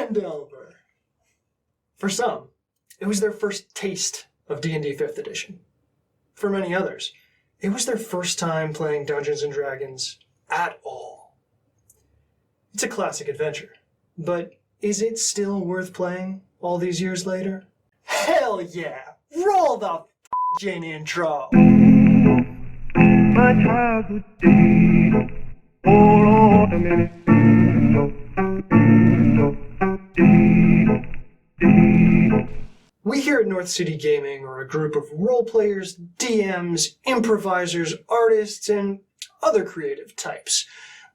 Phandelver. For some, it was their first taste of D&D 5th edition. For many others, it was their first time playing Dungeons & Dragons at all. It's a classic adventure, but is it still worth playing all these years later? Hell yeah! Roll the f***ing intro! My childhood days, hold on a minute. We here at North City Gaming are a group of role players, DMs, improvisers, artists, and other creative types,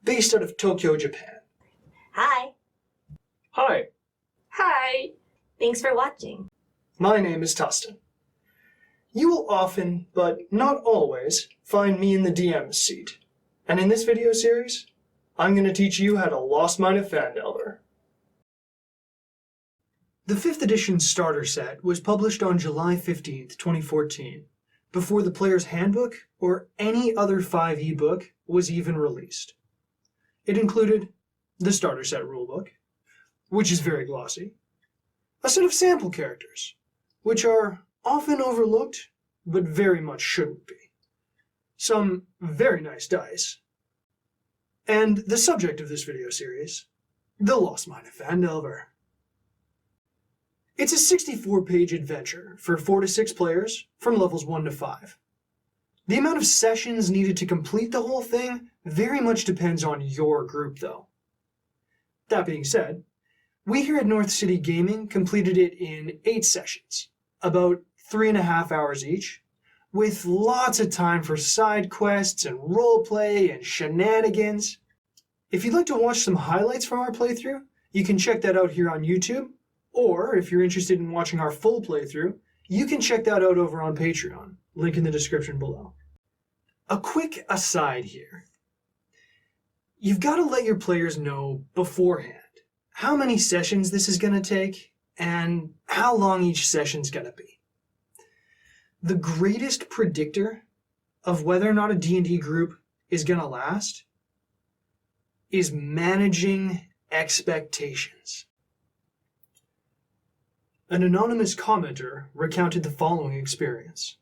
based out of Tokyo, Japan. Hi. Hi, Hi. Thanks for watching. my name is Tustin. You will often, but not always, find me in the DM's seat. And in this video series, I'm going to teach you how to Lost Mine of Phandelver. The 5th edition starter set was published on July 15th, 2014, before the Player's Handbook or any other 5e book was even released. It included the starter set rulebook, which is very glossy, a set of sample characters, which are often overlooked, but very much shouldn't be, some very nice dice, and the subject of this video series, the Lost Mine of Phandelver. It's a 64-page adventure for 4 to 6 players from levels 1 to 5. The amount of sessions needed to complete the whole thing very much depends on your group, though. That being said, we here at North City Gaming completed it in 8 sessions, about 3.5 hours each, with lots of time for side quests and roleplay and shenanigans. If you'd like to watch some highlights from our playthrough, you can check that out here on YouTube, or if you're interested in watching our full playthrough, you can check that out over on Patreon, link in the description below. A quick aside here. You've got to let your players know beforehand how many sessions this is going to take and how long each session's going to be. The greatest predictor of whether or not a D&D group is going to last is managing expectations. An anonymous commenter recounted the following experience.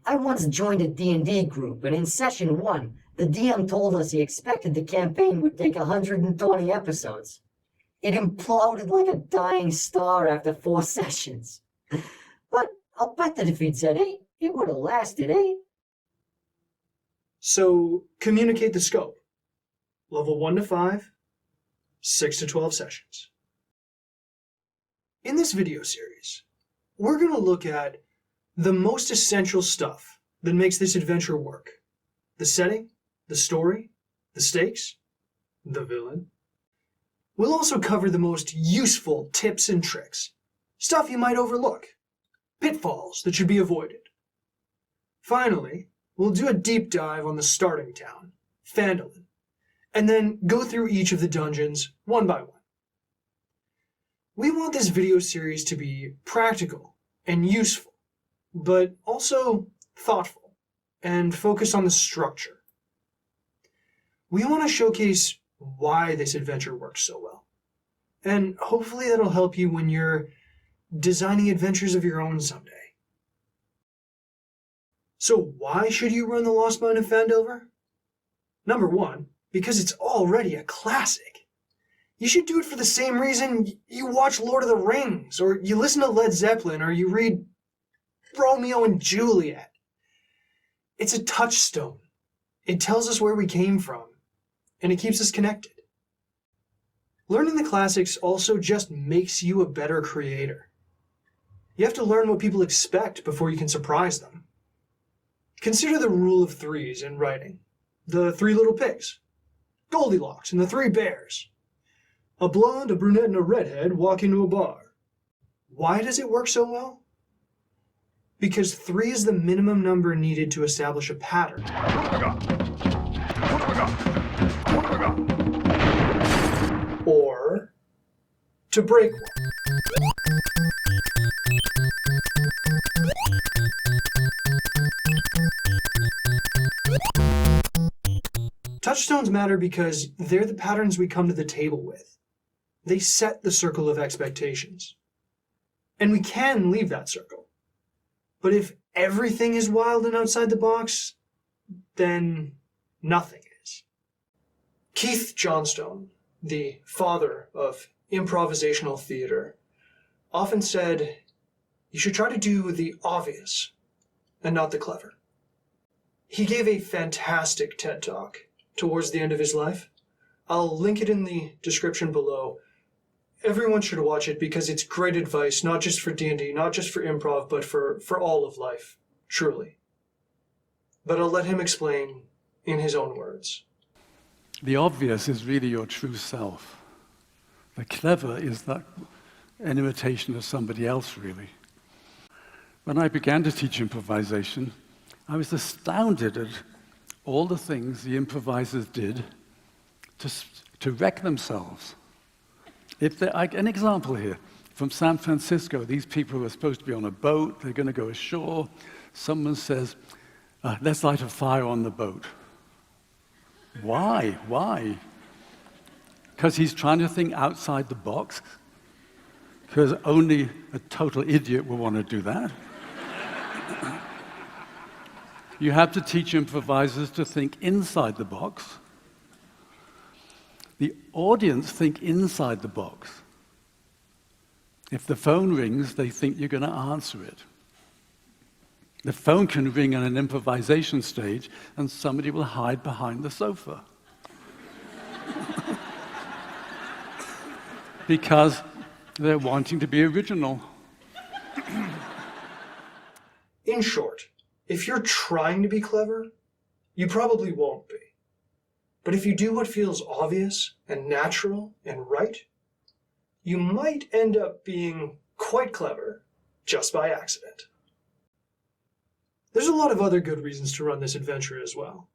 I once joined a D&D group, and in session 1, the DM told us he expected the campaign would take 120 episodes. It imploded like a dying star after 4 sessions. But I'll bet that if he'd said 8, it would have lasted 8. So, communicate the scope. Level 1 to 5, 6 to 12 sessions. In this video series, we're going to look at the most essential stuff that makes this adventure work. The setting, the story, the stakes, the villain. We'll also cover the most useful tips and tricks, stuff you might overlook, pitfalls that should be avoided. Finally, we'll do a deep dive on the starting town, Phandelver, and then go through each of the dungeons one by one. We want this video series to be practical and useful, but also thoughtful and focus on the structure. We want to showcase why this adventure works so well, and hopefully that'll help you when you're designing adventures of your own someday. So why should you run the Lost Mine of Phandelver? Number 1, because it's already a classic. You should do it for the same reason you watch Lord of the Rings, or you listen to Led Zeppelin, or you read Romeo and Juliet. It's a touchstone. It tells us where we came from, and it keeps us connected. Learning the classics also just makes you a better creator. You have to learn what people expect before you can surprise them. Consider the rule of 3s in writing. The 3 little pigs, Goldilocks and the 3 bears. A blonde, a brunette, and a redhead walk into a bar. Why does it work so well? Because 3 is the minimum number needed to establish a pattern. Or to break one. Touchstones matter because they're the patterns we come to the table with. They set the circle of expectations. And we can leave that circle. But if everything is wild and outside the box, then nothing is. Keith Johnstone, the father of improvisational theater, often said, you should try to do the obvious and not the clever. He gave a fantastic TED Talk towards the end of his life. I'll link it in the description below. Everyone should watch it because it's great advice, not just for D&D, not just for improv, but for all of life, truly. But I'll let him explain in his own words. The obvious is really your true self. The clever is that an imitation of somebody else, really. When I began to teach improvisation, I was astounded at all the things the improvisers did to wreck themselves. An example here, from San Francisco, these people were supposed to be on a boat, they're going to go ashore. Someone says, let's light a fire on the boat. Why? Why? Because he's trying to think outside the box? Because only a total idiot would want to do that. You have to teach improvisers to think inside the box. The audience think inside the box. If the phone rings, they think you're going to answer it. The phone can ring on an improvisation stage, and somebody will hide behind the sofa. Because they're wanting to be original. In short, if you're trying to be clever, you probably won't be. But if you do what feels obvious and natural and right, you might end up being quite clever just by accident. There's a lot of other good reasons to run this adventure as well.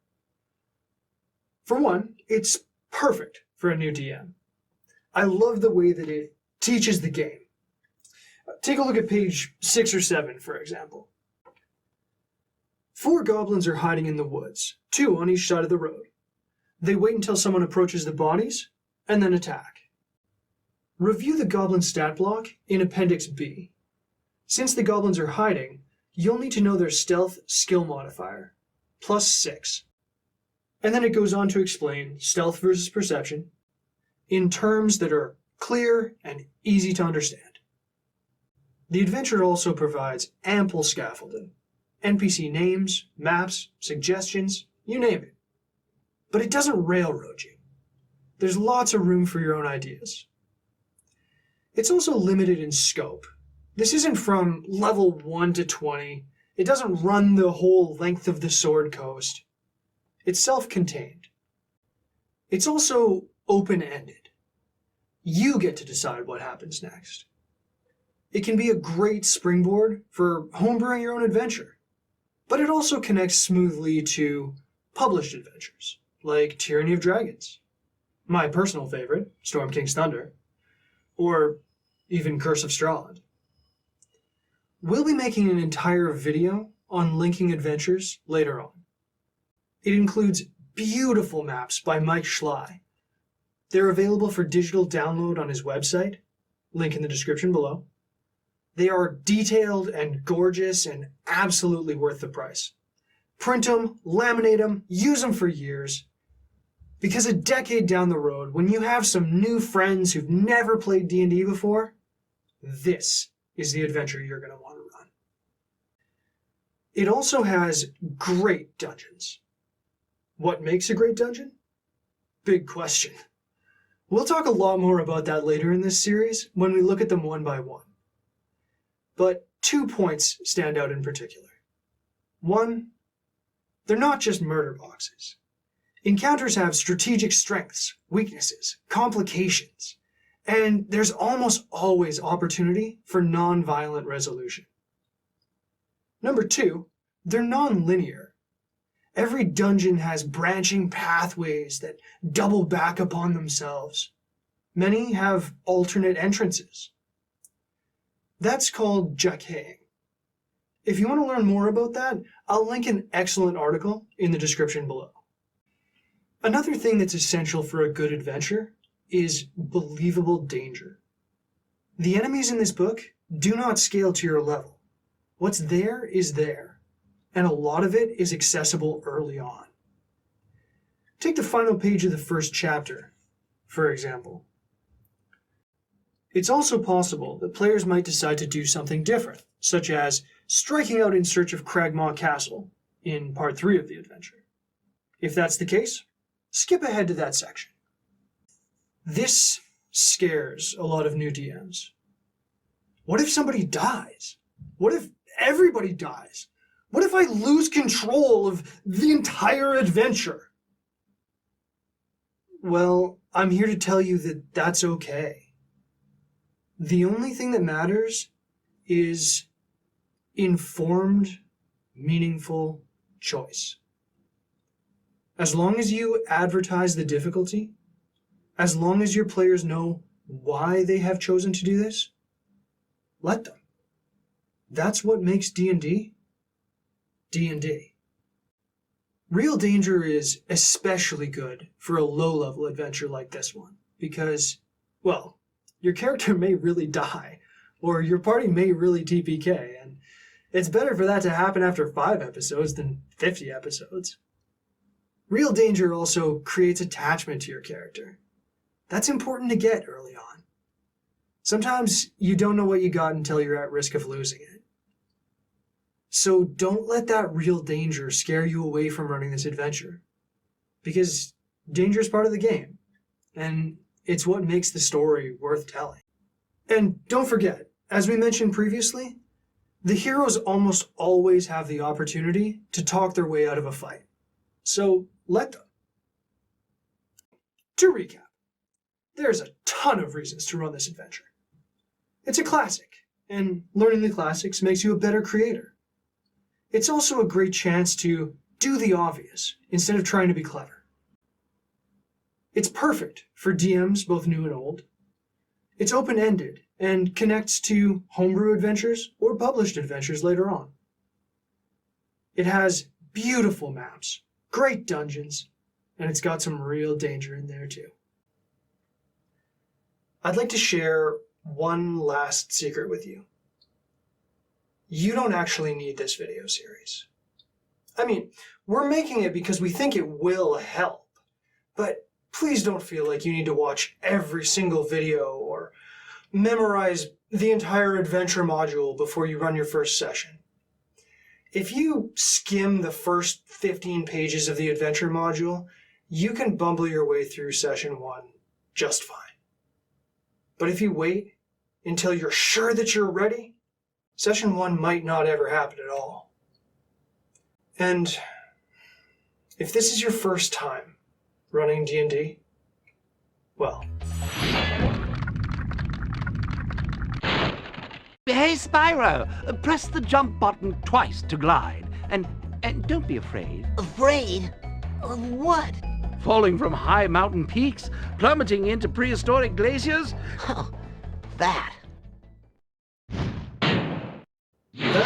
For one, it's perfect for a new DM. I love the way that it teaches the game. Take a look at page 6 or 7, for example. 4 goblins are hiding in the woods, 2 on each side of the road. They wait until someone approaches the bodies, and then attack. Review the goblin stat block in Appendix B. Since the goblins are hiding, you'll need to know their stealth skill modifier, +6. And then it goes on to explain stealth versus perception in terms that are clear and easy to understand. The adventure also provides ample scaffolding, NPC names, maps, suggestions, you name it. But it doesn't railroad you. There's lots of room for your own ideas. It's also limited in scope. This isn't from level 1 to 20. It doesn't run the whole length of the Sword Coast. It's self-contained. It's also open-ended. You get to decide what happens next. It can be a great springboard for homebrewing your own adventure, but it also connects smoothly to published adventures, like Tyranny of Dragons, my personal favorite, Storm King's Thunder, or even Curse of Strawland. We'll be making an entire video on linking adventures later on. It includes beautiful maps by Mike Schley. They're available for digital download on his website, link in the description below. They are detailed and gorgeous and absolutely worth the price. Print them, laminate them, use them for years. Because a decade down the road, when you have some new friends who've never played D&D before, this is the adventure you're going to want to run. It also has great dungeons. What makes a great dungeon? Big question. We'll talk a lot more about that later in this series when we look at them one by one. But 2 points stand out in particular. 1, they're not just murder boxes. Encounters have strategic strengths, weaknesses, complications, and there's almost always opportunity for non-violent resolution. Number 2, they're non-linear. Every dungeon has branching pathways that double back upon themselves. Many have alternate entrances. That's called Jaquaying. If you want to learn more about that, I'll link an excellent article in the description below. Another thing that's essential for a good adventure is believable danger. The enemies in this book do not scale to your level. What's there is there, and a lot of it is accessible early on. Take the final page of the first chapter, for example. It's also possible that players might decide to do something different, such as striking out in search of Cragmaw Castle in Part 3 of the adventure. If that's the case, skip ahead to that section. This scares a lot of new DMs. What if somebody dies? What if everybody dies? What if I lose control of the entire adventure? Well, I'm here to tell you that that's okay. The only thing that matters is informed, meaningful choice. As long as you advertise the difficulty, as long as your players know why they have chosen to do this, let them. That's what makes D&D, D&D. Real danger is especially good for a low-level adventure like this one, because, well, your character may really die, or your party may really TPK, and it's better for that to happen after 5 episodes than 50 episodes. Real danger also creates attachment to your character. That's important to get early on. Sometimes you don't know what you got until you're at risk of losing it. So don't let that real danger scare you away from running this adventure. Because danger is part of the game, and it's what makes the story worth telling. And don't forget, as we mentioned previously, the heroes almost always have the opportunity to talk their way out of a fight. So let them. To recap, there's a ton of reasons to run this adventure. It's a classic, and learning the classics makes you a better creator. It's also a great chance to do the obvious instead of trying to be clever. It's perfect for DMs, both new and old. It's open-ended and connects to homebrew adventures or published adventures later on. It has beautiful maps, great dungeons, and it's got some real danger in there too. I'd like to share one last secret with you. You don't actually need this video series. I mean, we're making it because we think it will help, but please don't feel like you need to watch every single video or memorize the entire adventure module before you run your first session. If you skim the first 15 pages of the adventure module, you can bumble your way through session 1 just fine. But if you wait until you're sure that you're ready, session 1 might not ever happen at all. And if this is your first time running D&D, well, Hey, Spyro, press the jump button twice to glide. And don't be afraid. Afraid? Of what? Falling from high mountain peaks, plummeting into prehistoric glaciers. Oh, that.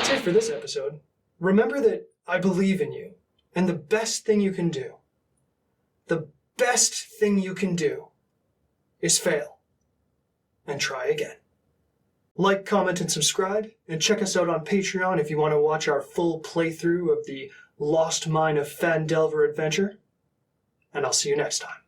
that's it for this episode. Remember that I believe in you, and the best thing you can do is fail and try again. Like, comment, and subscribe, and check us out on Patreon if you want to watch our full playthrough of the Lost Mine of Phandelver adventure. And I'll see you next time.